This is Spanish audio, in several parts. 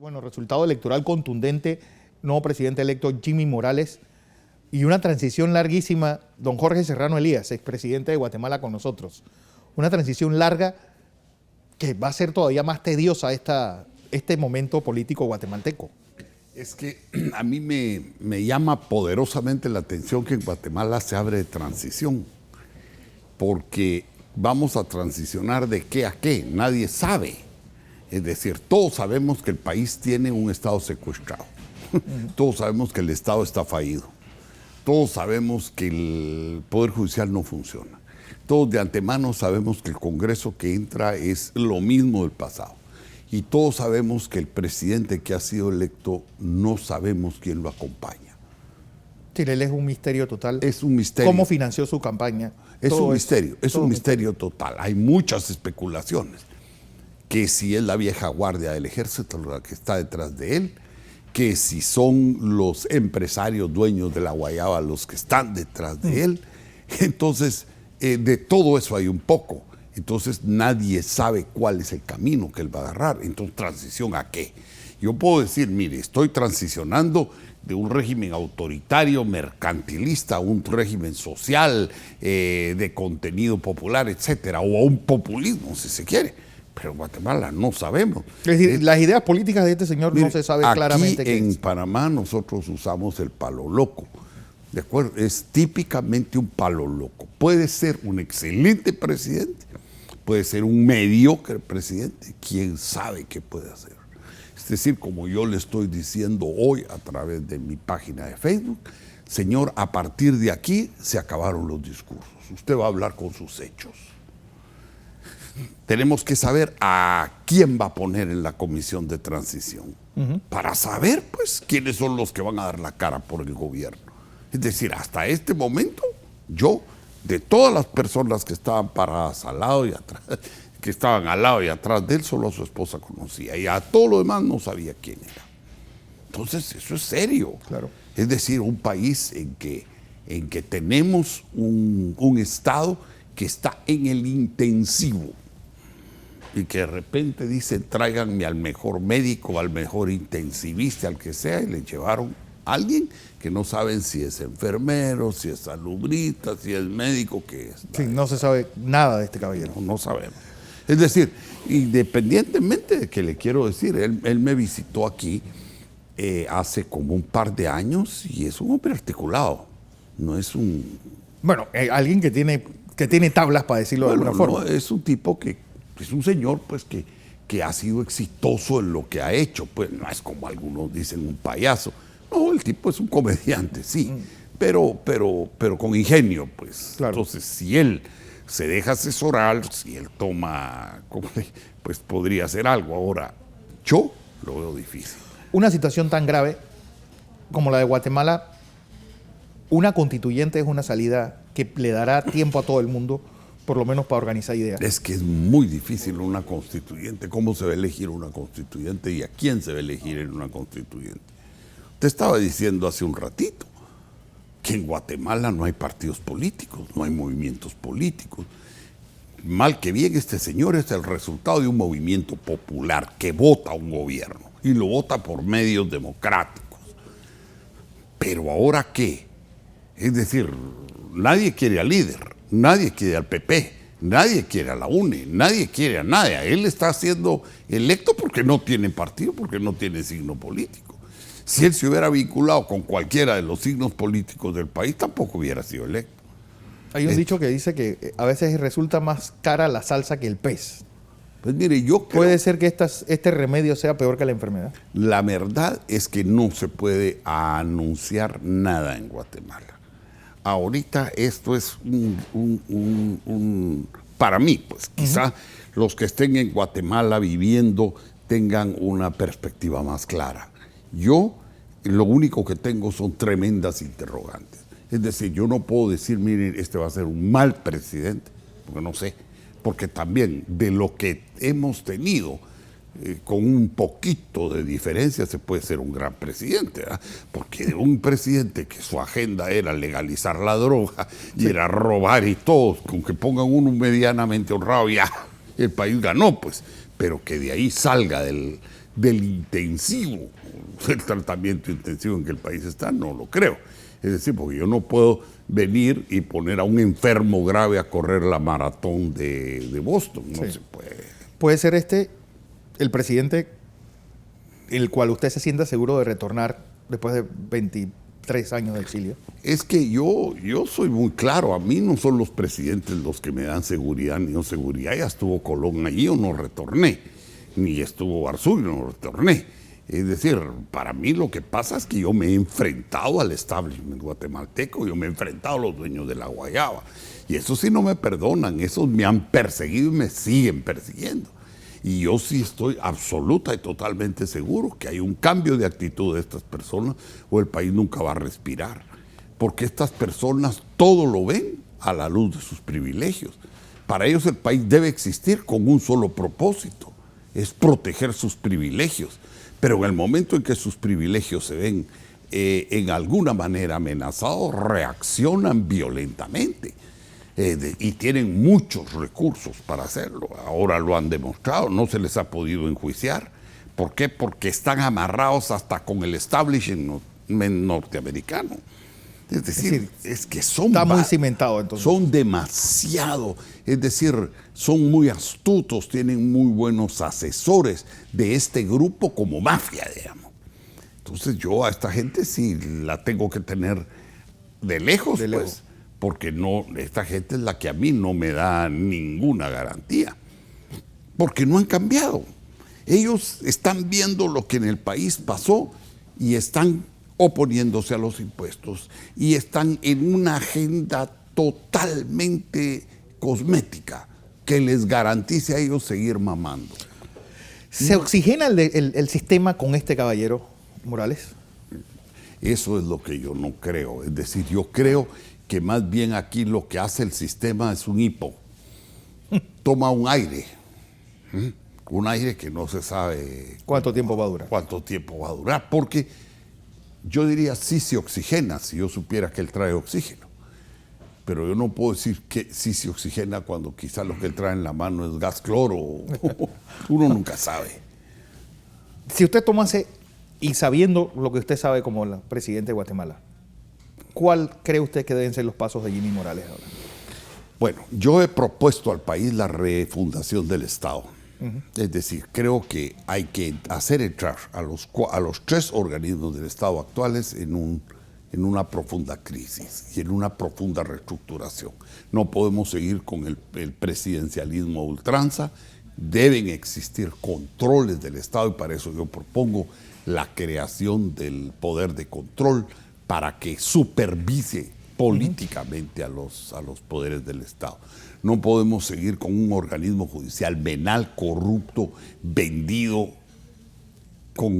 Bueno, resultado electoral contundente, nuevo presidente electo Jimmy Morales y una transición larguísima, don Jorge Serrano Elías, expresidente de Guatemala con nosotros. Una transición larga que va a ser todavía más tediosa este momento político guatemalteco. Es que a mí me llama poderosamente la atención que en Guatemala se abre de transición, porque vamos a transicionar de qué a qué, nadie sabe. Es decir, todos sabemos que el país tiene un Estado secuestrado, todos sabemos que el Estado está fallido, todos sabemos que el Poder Judicial no funciona, todos de antemano sabemos que el Congreso que entra es lo mismo del pasado. Y todos sabemos que el presidente que ha sido electo no sabemos quién lo acompaña. Chile es un misterio total. Es un misterio. ¿Cómo financió su campaña? Es un misterio, es un misterio total. Hay muchas especulaciones. Que si es la vieja guardia del ejército la que está detrás de él, que si son los empresarios dueños de la guayaba los que están detrás de él. Entonces, de todo eso hay un poco. Entonces nadie sabe cuál es el camino que él va a agarrar. Entonces, ¿transición a qué? Yo puedo decir, mire, estoy transicionando de un régimen autoritario, mercantilista, a un régimen social, de contenido popular, etcétera, o a un populismo, si se quiere. Pero en Guatemala no sabemos. Es decir, las ideas políticas de este señor no se sabe claramente qué es. En Panamá nosotros usamos el palo loco. ¿De acuerdo? Es típicamente un palo loco. Puede ser un excelente presidente, puede ser un mediocre presidente, quién sabe qué puede hacer. Es decir, como yo le estoy diciendo hoy a través de mi página de Facebook, señor, a partir de aquí se acabaron los discursos. Usted va a hablar con sus hechos. Tenemos que saber a quién va a poner en la comisión de transición, para saber, pues, quiénes son los que van a dar la cara por el gobierno. Es decir, hasta este momento, yo, de todas las personas que estaban paradas al lado y atrás, que estaban al lado y atrás de él, solo a su esposa conocía. Y a todo lo demás no sabía quién era. Entonces, eso es serio. Claro. Es decir, un país en que tenemos un Estado que está en el intensivo y que de repente dicen, tráiganme al mejor médico, al mejor intensivista, al que sea, y le llevaron a alguien que no saben si es enfermero, si es salubrista, si es médico, qué es. Sí, no se sabe nada de este caballero. No sabemos. Es decir, independientemente de que le quiero decir, él me visitó aquí hace como un par de años y es un hombre articulado, no es un... Bueno, alguien que tiene tablas, para decirlo de alguna forma. No, es un tipo que es un señor pues que ha sido exitoso en lo que ha hecho, pues no es como algunos dicen un payaso. No, el tipo es un comediante, sí, pero con ingenio, pues. Claro. Entonces, si él se deja asesorar, si él toma, pues podría hacer algo. Ahora, yo lo veo difícil. Una situación tan grave como la de Guatemala, una constituyente es una salida que le dará tiempo a todo el mundo, por lo menos para organizar ideas. Es que es muy difícil una constituyente. ¿Cómo se va a elegir una constituyente y a quién se va a elegir en una constituyente? Te estaba diciendo hace un ratito que en Guatemala no hay partidos políticos, no hay movimientos políticos. Mal que bien, este señor es el resultado de un movimiento popular que vota a un gobierno y lo vota por medios democráticos. Pero ¿ahora qué? Es decir, nadie quiere al líder, nadie quiere al PP, nadie quiere a la UNE, nadie quiere a nadie. Él está siendo electo porque no tiene partido, porque no tiene signo político. Si él se hubiera vinculado con cualquiera de los signos políticos del país, tampoco hubiera sido electo. Hay un dicho que dice que a veces resulta más cara la salsa que el pez. Pues mire, yo creo... ¿Puede ser que este remedio sea peor que la enfermedad? La verdad es que no se puede anunciar nada en Guatemala. Ahorita esto es para mí, pues quizá los que estén en Guatemala viviendo tengan una perspectiva más clara. Yo lo único que tengo son tremendas interrogantes. Es decir, yo no puedo decir, miren, este va a ser un mal presidente, porque no sé, porque también de lo que hemos tenido, con un poquito de diferencia se puede ser un gran presidente, ¿verdad? Porque de un presidente que su agenda era legalizar la droga y era robar y todo, con que pongan uno medianamente honrado, ya el país ganó, pues, pero que de ahí salga del intensivo, el tratamiento intensivo en que el país está, no lo creo. Es decir, porque yo no puedo venir y poner a un enfermo grave a correr la maratón de Boston, no Sí. se puede. ¿Puede ser este el presidente el cual usted se sienta seguro de retornar después de 23 años de exilio? Es que yo soy muy claro, a mí no son los presidentes los que me dan seguridad ni no seguridad. Ya estuvo Colón allí, yo no retorné, ni estuvo Barzú, yo no retorné. Es decir, para mí lo que pasa es que yo me he enfrentado al establishment guatemalteco, yo me he enfrentado a los dueños de la guayaba. Y eso sí no me perdonan, esos me han perseguido y me siguen persiguiendo. Y yo sí estoy absoluta y totalmente seguro que hay un cambio de actitud de estas personas o el país nunca va a respirar. Porque estas personas todo lo ven a la luz de sus privilegios. Para ellos el país debe existir con un solo propósito, es proteger sus privilegios. Pero en el momento en que sus privilegios se ven en alguna manera amenazados, reaccionan violentamente. Y tienen muchos recursos para hacerlo. Ahora lo han demostrado, no se les ha podido enjuiciar. ¿Por qué? Porque están amarrados hasta con el establishment norteamericano. Es decir, es que está muy cimentado entonces. Son demasiado, es decir, son muy astutos, tienen muy buenos asesores de este grupo como mafia, digamos. Entonces yo a esta gente sí la tengo que tener de lejos, pues, porque no, esta gente es la que a mí no me da ninguna garantía, porque no han cambiado. Ellos están viendo lo que en el país pasó y están oponiéndose a los impuestos y están en una agenda totalmente cosmética que les garantice a ellos seguir mamando. ¿Se oxigena el sistema con este caballero Morales? Eso es lo que yo no creo. Es decir, yo creo que más bien aquí lo que hace el sistema es un hipo. Toma un aire que no se sabe ¿Cuánto tiempo va a durar? Cuánto tiempo va a durar, porque yo diría sí se oxigena si yo supiera que él trae oxígeno. Pero yo no puedo decir que sí se oxigena cuando quizás lo que él trae en la mano es gas cloro. Uno nunca sabe. Si usted tomase, y sabiendo lo que usted sabe como el presidente de Guatemala, ¿cuál cree usted que deben ser los pasos de Jimmy Morales ahora? Bueno, yo he propuesto al país la refundación del Estado. Es decir, creo que hay que hacer entrar a los tres organismos del Estado actuales en una profunda crisis y en una profunda reestructuración. No podemos seguir con el presidencialismo a ultranza, deben existir controles del Estado y para eso yo propongo la creación del poder de control para que supervise políticamente a los poderes del Estado. No podemos seguir con un organismo judicial venal, corrupto, vendido, con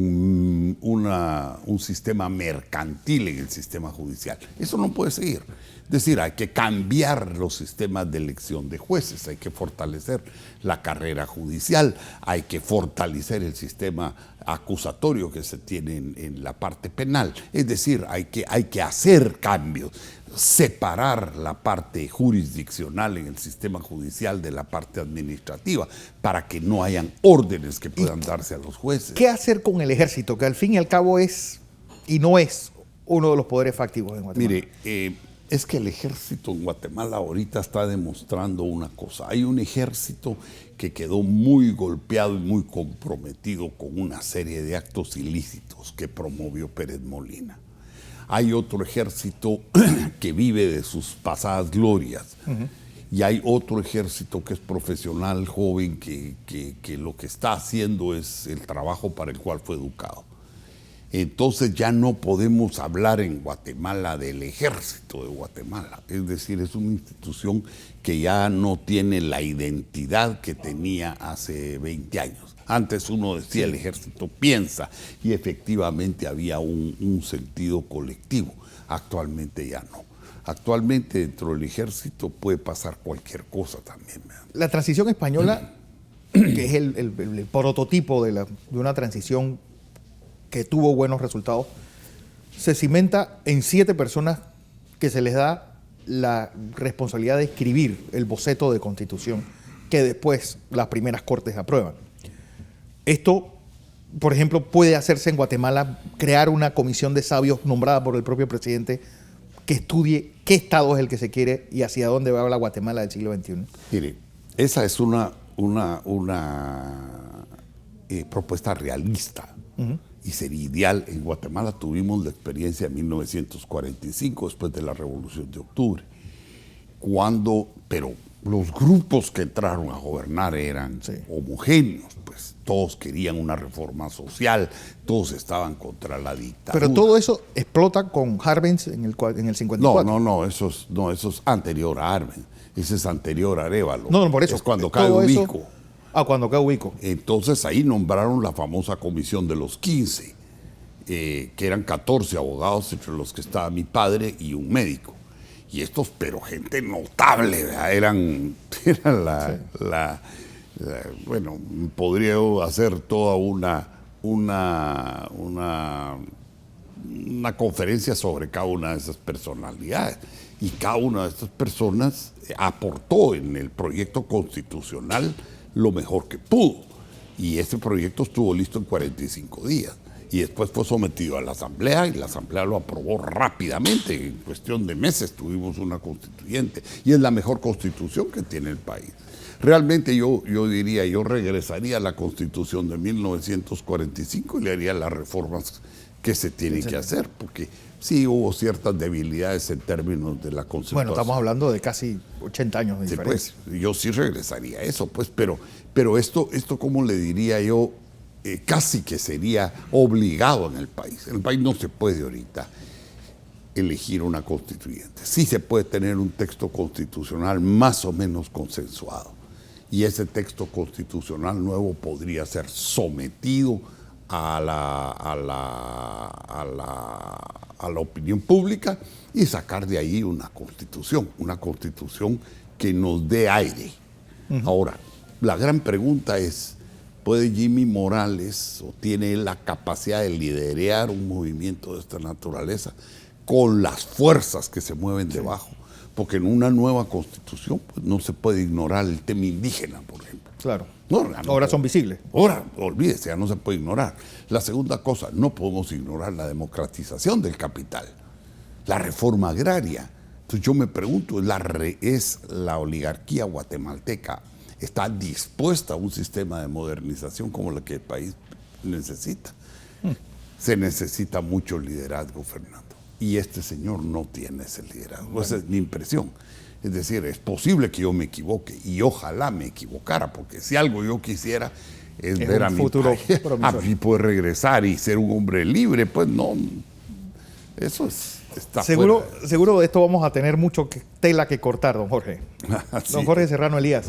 un sistema mercantil en el sistema judicial. Eso no puede seguir. Es decir, hay que cambiar los sistemas de elección de jueces, hay que fortalecer la carrera judicial, hay que fortalecer el sistema acusatorio que se tiene en la parte penal. Es decir, hay que hacer cambios, separar la parte jurisdiccional en el sistema judicial de la parte administrativa para que no hayan órdenes que puedan darse a los jueces. ¿Qué hacer con el ejército, que al fin y al cabo es y no es uno de los poderes fácticos en Guatemala? Mire, es que el ejército en Guatemala ahorita está demostrando una cosa. Hay un ejército que quedó muy golpeado y muy comprometido con una serie de actos ilícitos que promovió Pérez Molina. Hay otro ejército que vive de sus pasadas glorias. Y hay otro ejército que es profesional, joven, que lo que está haciendo es el trabajo para el cual fue educado. Entonces ya no podemos hablar en Guatemala del ejército de Guatemala. Es decir, es una institución que ya no tiene la identidad que tenía hace 20 años. Antes uno decía el ejército piensa y efectivamente había un sentido colectivo. Actualmente ya no. Actualmente dentro del ejército puede pasar cualquier cosa también. La transición española, que es el prototipo de una transición que tuvo buenos resultados, se cimenta en 7 personas que se les da la responsabilidad de escribir el boceto de constitución que después las primeras cortes aprueban. Esto por ejemplo, puede hacerse en Guatemala, crear una comisión de sabios nombrada por el propio presidente que estudie qué estado es el que se quiere y hacia dónde va la Guatemala del siglo XXI? Mire, esa es una propuesta realista y sería ideal. En Guatemala tuvimos la experiencia de 1945, después de la Revolución de Octubre, pero los grupos que entraron a gobernar eran homogéneos, pues todos querían una reforma social, todos estaban contra la dictadura. Pero todo eso explota con Harvens en el 54. No, eso es anterior a Arben, ese es anterior a Arévalo. No, por eso. Es cuando cae Ubico. Cuando cae Ubico. Entonces ahí nombraron la famosa comisión de los 15, que eran 14 abogados, entre los que estaba mi padre y un médico. Y estos, pero gente notable, ¿verdad? Eran bueno, podría hacer toda una conferencia sobre cada una de esas personalidades. Y cada una de estas personas aportó en el proyecto constitucional lo mejor que pudo. Y ese proyecto estuvo listo en 45 días. Y después fue sometido a la Asamblea y la Asamblea lo aprobó rápidamente. En cuestión de meses tuvimos una constituyente y es la mejor constitución que tiene el país. Realmente yo diría, yo regresaría a la Constitución de 1945 y le haría las reformas que se tienen que hacer, porque sí hubo ciertas debilidades en términos de la Constitución. Bueno, estamos hablando de casi 80 años de diferencia. Pues, yo sí regresaría a eso, pues, pero esto ¿cómo le diría yo? Casi que sería obligado en el país. En el país no se puede ahorita elegir una constituyente. Sí se puede tener un texto constitucional más o menos consensuado. Y ese texto constitucional nuevo podría ser sometido a la opinión pública y sacar de ahí una constitución que nos dé aire. Ahora, la gran pregunta es, ¿puede Jimmy Morales o tiene la capacidad de liderar un movimiento de esta naturaleza con las fuerzas que se mueven debajo? Porque en una nueva constitución pues, no se puede ignorar el tema indígena, por ejemplo. Claro. No, ahora son visibles. Ahora, olvídese, ya no se puede ignorar. La segunda cosa, no podemos ignorar la democratización del capital, la reforma agraria. Entonces yo me pregunto, ¿es la oligarquía guatemalteca está dispuesta a un sistema de modernización como el que el país necesita? Se necesita mucho liderazgo, Fernando. Y este señor no tiene ese liderazgo. Bueno. Esa es mi impresión. Es decir, es posible que yo me equivoque y ojalá me equivocara, porque si algo yo quisiera es ver a mi futuro a mí poder regresar y ser un hombre libre, pues no. Eso está seguro fuera. De esto vamos a tener mucho tela que cortar, don Jorge. Sí. Don Jorge Serrano Elías.